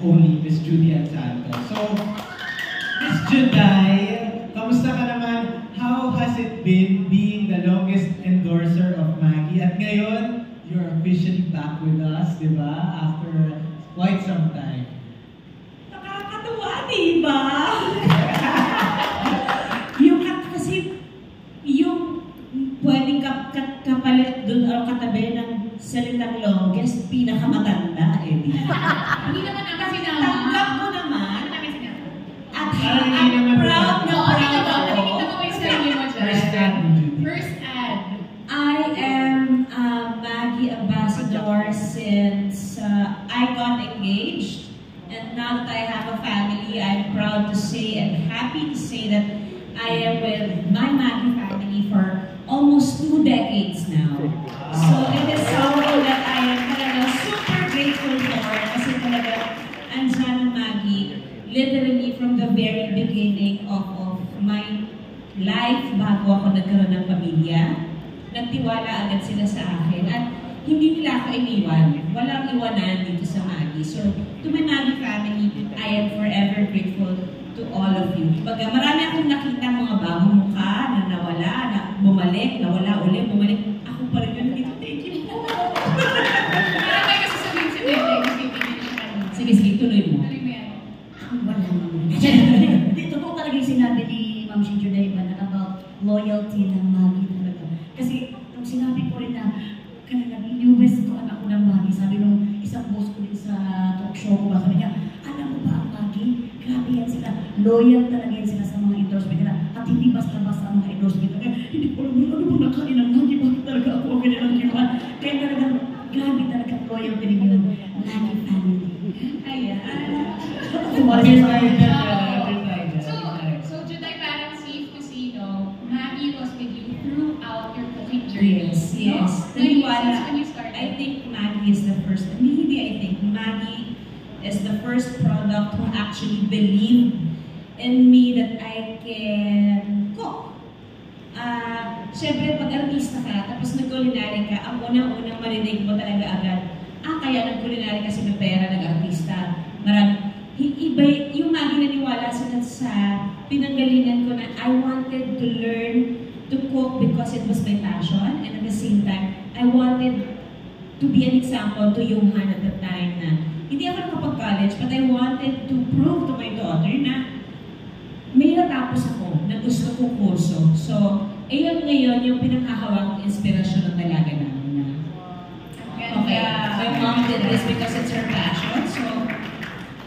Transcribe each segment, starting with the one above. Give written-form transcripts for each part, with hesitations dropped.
only Miss Judy Ann Santos. So, Miss Juday, kamusta ka naman? How has it been being the longest endorser of Maggie? At ngayon, you're officially back with us, di ba? After quite some time. Nakakatuwa, di ba? Yung pwedeng kapalit dun o katabi ng salitang longest, pinakamatanda, eh, di ba? Hindi naman namin sinama. Tanggap mo naman. At Parang I'm hindi naman proud na Oo, proud nakikita ako. mo yung sarili mo dyan. First ad, Judy. First ad. I am a Maggie ambassador since I got engaged. And now that I have a family, I'm proud to say and happy to say that I am with my Maggie family for almost 2 decades now. So it is something that I am talaga super grateful for kasi talaga andyan ang Maggie literally from the very beginning of my life bago ako nagkaroon ng pamilya. Nagtiwala agad sila sa akin at hindi nila ako iniwan. Walang iwanan dito sa Maggie. So to my Maggie family, I am forever grateful to all of you. Baga, marami akong nakita mga bagong mukha na nawala, na bumalik, nawala ulit, bumalik. Ako pa rin yun dito. Thank you po. Parang tayo kasi sabihin si Bebe, kasi hindi siya kanina. Sige, sige, tuloy mo. Tuloy mo yan. Wala naman. Dito po talaga yung sinabi ni Ma'am si Juday about loyalty ng Maggie talaga. Kasi nung sinabi ko rin na kanina, in-US ko anak ko ng Maggie. Sabi nung isang boss ko din sa talk show ko, sabi niya, alam mo ba ang Maggie? Grabe yan sila. Loyal talaga yan sila sa mga endorsement nila. At hindi basta-basta ang mga endorsement nila. Hindi ko alam ano bang nakain ng Maggie? Bakit talaga ako ang ganyan ang kinuha? Kaya talagang grabe talaga loyal din yun. Maggie family. Ayan. Appear tayo dyan, appear tayo dyan. So Juday, parang safe to say, no, Maggie was with you throughout your cooking journey. Yes, yes. No? Since when you Naniwala. started. I think Maggie is the first, hindi I think, Maggie is the first product who actually believed in me that I can cook. Siyempre, pag artista ka, tapos nag-culinary ka, ang unang-unang marinig mo talaga agad, kaya nag-culinary kasi may pera, nag-artista. Marami. Iba, yung Maggie naniwala sila sa pinanggalingan ko na I wanted to learn to cook because it was my passion, and at the same time, I wanted to be an example to Johan at the time na hindi ako nakapag-college, but I wanted to prove to my daughter na may natapos ako na gusto kong kurso. So, ayun ngayon yung pinakahawak ng inspirasyon ng dalaga namin na okay, my mom did this because it's her passion. So,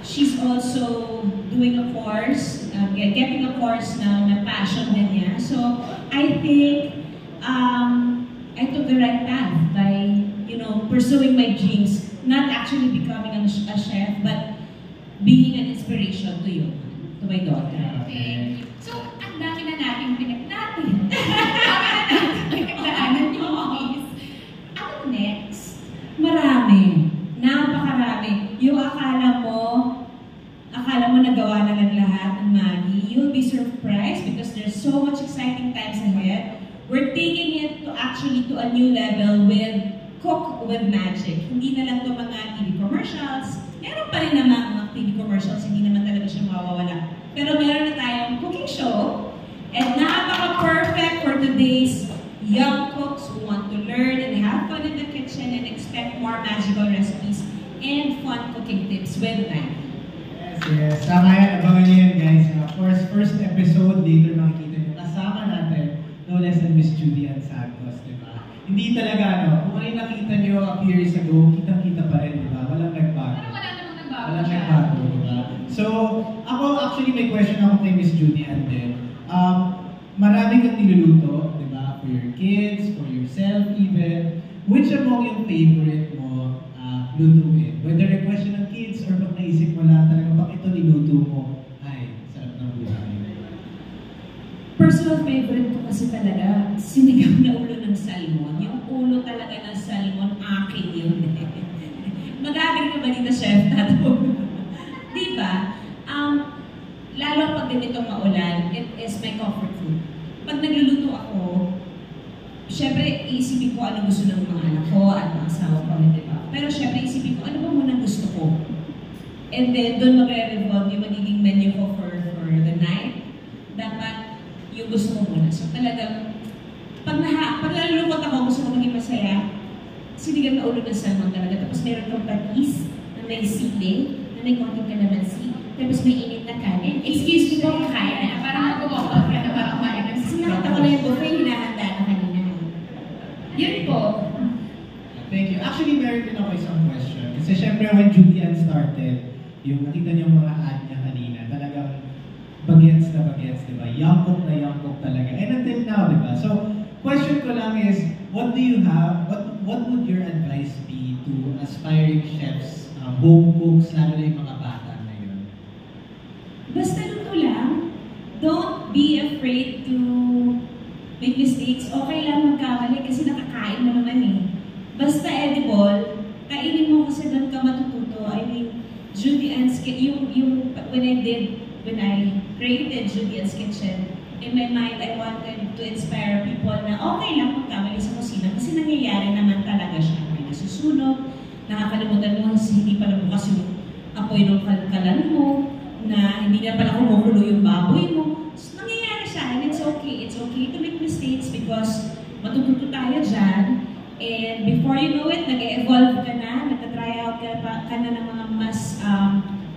she's also doing a course, getting a course now na passion din niya. So, I think I took the right path by, pursuing my dreams, not actually becoming a chef, but being an inspiration to you, to my daughter. Okay. So, ang dami na natin pinagdaanan yung movies. Ano next? Marami. Napakarami. Yung akala mo nagawa na ng lahat ng Maggie, you'll be surprised because there's so much exciting times ahead. We're taking it to a new level with Cook with Magic. Hindi na lang ito mga TV commercials. Meron pa rin naman mga TV commercials, hindi naman talaga siya mawawala. Pero meron na tayong cooking show. And napaka-perfect for today's young cooks who want to learn and have fun in the kitchen and expect more magical recipes and fun cooking tips with Maggie. Yes. Tama yan. Abangan nyo yan, guys. Of course, first episode, later makikita nyo. Kasama natin, no less than Miss Judy Ann Santos, di ba? Hindi talaga, kung ano yung nakita nyo a few years ago, kitang-kita pa rin, di ba? Walang nagbago. Wala namang nagbago. Walang nagbago, di ba? So, ako, actually, may question ako kay Miss Judy Ann din. Marami kang niluluto, di ba? For your kids, for yourself even. Which among yung favorite mo lutuin? Whether a question ng kids or pag naisip mo lang talaga, bakit ito niluto mo? Ay, sarap ng buhay. Personal favorite ko kasi talaga, sinigaw na ulo ng salmon. Yung ulo talaga ng salmon, akin yun. Mag-agree ka ba dito, Chef Tato? Di ba? Lalo pag ganitong maulan, it is my comfort food. Pag nagluluto ako, syempre isipin ko ano gusto ng mga anak ko at mga asawa ko, di ba? Pero syempre isipin ko, ano ba muna gusto ko? And then, doon magre-revolve yung magiging menu ko for the night. Dapat yung gusto mo muna. So talagang, pag nalulungkot ako, gusto ko maging masaya, sinigang na ulo ng salmon talaga. Tapos meron kang patis na may sili, na may konting kalamansi. Tapos may init na kanin. Excuse me po, kaya na. Parang mag-walk ka na parang kaya ng Sinakata ko na yung buffet, hinahanda na kanina. Yun po. Thank you. Actually, meron din ako isang question. Kasi syempre, when Julian started, yung nakita niyo mga ad niya kanina, talagang bagets na bagets, di ba? Yangkok na yangkok talaga. And until now, di ba? So, question ko lang is, what do you have, what would your advice be to aspiring chefs, home cooks, lalo na yung mga bata ngayon? Basta luto lang. Don't be afraid to make mistakes. Okay lang magkamali kasi nakakain mo naman eh. Basta edible, kainin mo kasi doon ka matututo. I mean, Judy Ann's Kitchen, when I created Judy Ann's Kitchen, in my mind, I wanted to inspire people na okay lang magkamali sa kusina kasi nangyayari naman talaga siya. May nasusunog, nakakalimutan mo, hindi pala bukas yung apoy ng kalkalan mo, na hindi na pala kumukulo yung baboy mo. So, nangyayari siya, and it's okay. It's okay to make mistakes because matututo tayo dyan. And before you know it, nag-evolve ka na, nag-try out ka na ng mga mas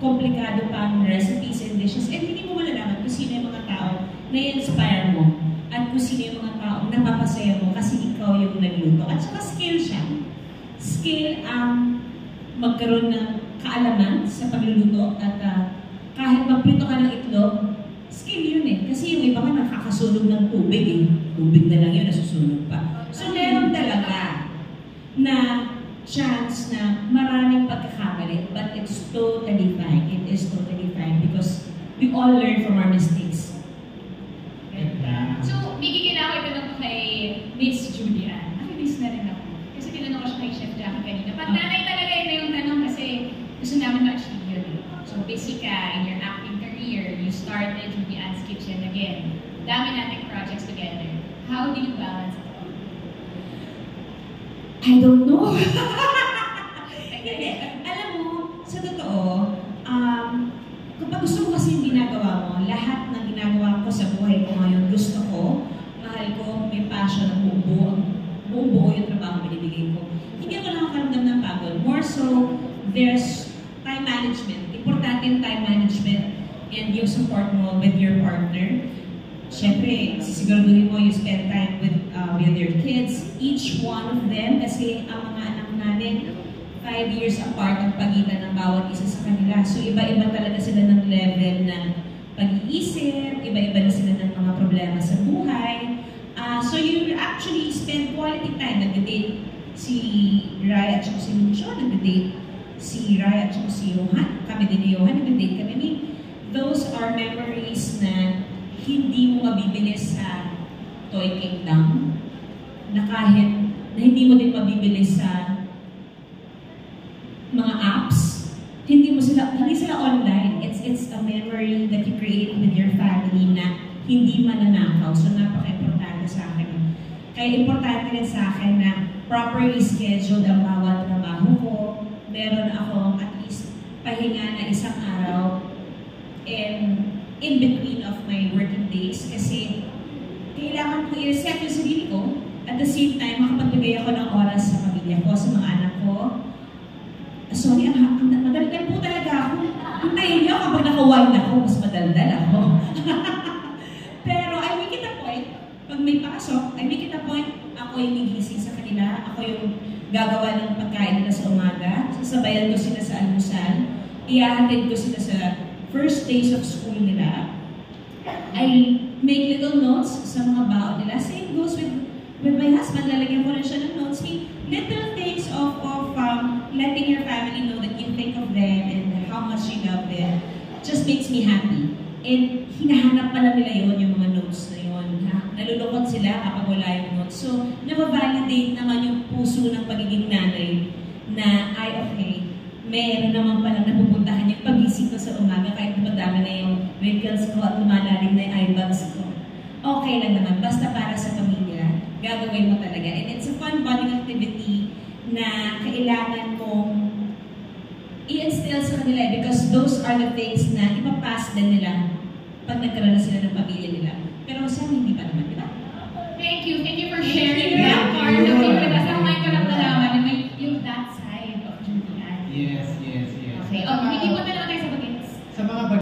komplikado pang recipes and dishes. And hindi mo malalaman kung sino yung mga tao na i-inspire mo at kung sino yung mga tao na napapasaya mo kasi ikaw yung nagluto. At saka skill siya. Skill ang magkaroon ng kaalaman sa pagluluto at kahit magprito ka ng itlog, skill yun eh. Kasi yung iba ka nakakasunog ng tubig eh. Tubig na lang yun, nasusunog pa. So meron talaga na chance na maraming pagkakamali, but it's totally fine. It is totally fine because we all learn from our mistakes. So, bigyan ako itanong ko kay Miss Julia. Nakimiss na rin ako. Kasi tinanong ko siya kay Chef Jackie kanina. Pagtanay talaga yun na yung tanong kasi gusto namin ma-achieve yun. So, busy ka in your acting career. You started Judy Ann's Kitchen again. Dami nating projects together. How do you balance it all? I don't know. Alam mo, sa totoo, kapag gusto mo kasi yung ginagawa mo, lahat ng ginagawa ko sa buhay ko ngayon, gusto ko, mahal ko, may passion ng buong buo yung trabaho binibigay ko. Hindi ako nakakaramdam ng pagod. More so, there's time management. Importante yung time management and yung support mo with your partner. Siyempre, sisiguraduhin mo you spend time with your kids, each one of them, kasi ang mga anak namin, 5 years apart ang pagitan ng bawat isa sa kanila. So, iba-iba talaga sila ng level ng pag-iisip, iba-iba na sila ng mga problema sa buhay. So, you actually spend quality time. Nag-date si Raya at si Lucio, nag-date si Raya at si Johan. Kami din ni Johan, nag-date kami. I mean, those are memories na hindi mo mabibili sa Toy Kingdom, na kahit na hindi mo din mabibili sa mga apps, hindi sila online. It's a memory that you create with your family na hindi mananakaw. So, napaka-importante sa akin. Kaya importante rin sa akin na properly scheduled ang bawat trabaho ko. Meron akong at least pahinga na isang araw and in between of my working days kasi kailangan ko i-reset yung sarili ko at the same time makapagbigay ako ng oras sa pamilya ko, sa mga anak ko. Sorry, madaldal po talaga ako. Hintayin niyo kapag naka-wine ako, mas madaldal ako. Pero I make it a point, pag may pasok, I make it a point, ako yung nagising sa kanila, ako yung gagawa ng pagkain nila sa umaga, sasabayan ko sila sa almusal, i-attend ko sila sa first days of school nila. I make little notes sa mga baon nila. Same goes with my husband. Lalagyan ko rin siya ng notes. Little things of letting your family know that you think of them and how much you love them just makes me happy. And hinahanap pala nila yun, yung mga notes na yun. Nalulungkot sila kapag wala yung notes. So, nabavalidate naman yung puso ng pagiging nanay na, okay, meron naman palang napupuntahan yung pagising ko sa umaga kahit madami na yung wrinkles ko at lumalalim na yung eye bags ko. Okay lang naman, basta para sa pamilya, gagawin mo talaga. And it's a fun bonding activity na kailangan mong i-instill sa nila eh, because those are the things na ipapass din nila pag nagkaroon na sila ng pamilya nila. Pero sa amin, hindi pa naman, di ba? Thank you for Thank sharing you. that part of you with us. Ang mic ko lang nalaman na may yung that side of Judy Ann. Yes. Okay, hindi po na lang tayo sa bagets. Sa mga